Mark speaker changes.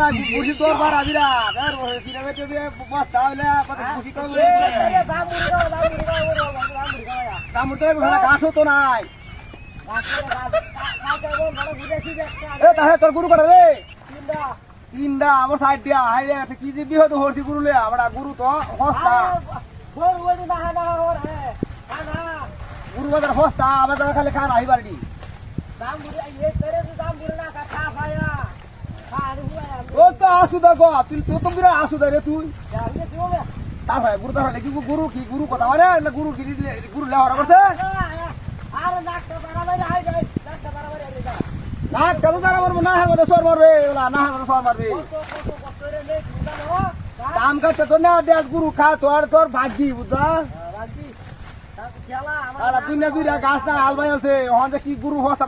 Speaker 1: না বুঝি তোর বার আবিরা আর কিভাবে তো বস্তা হইলে কত খুশি করবে কামড়তে ঘাস তো নাই এ তাহে তোর গুরু করে রে তিনটা আমার সাইড দিয়া হাই রে কি দিবি হয়তো হরছি গুরু লে আমরা গুরু তো হস্তা গুরু বাজার হস্তা আমাদের খালি খান আই বাড়ি ও তো আসু দেখো তুই তো বিরাট আসু দে রে তুই তা ভাই গুরু তাহলে কি গুরু কি গুরু কথা মানে না গুরু কি গুরু লেওয়া করছে না কত টাকা মারবো না হ্যাঁ মতো সর মারবে ওলা না হ্যাঁ মতো সর মারবে কাম করতে তো না দেখ গুরু খা তোর ভাগ্যি বুঝা তুই না দুইটা গাছ না আলবাই আছে ওখানে কি গুরু হস্তা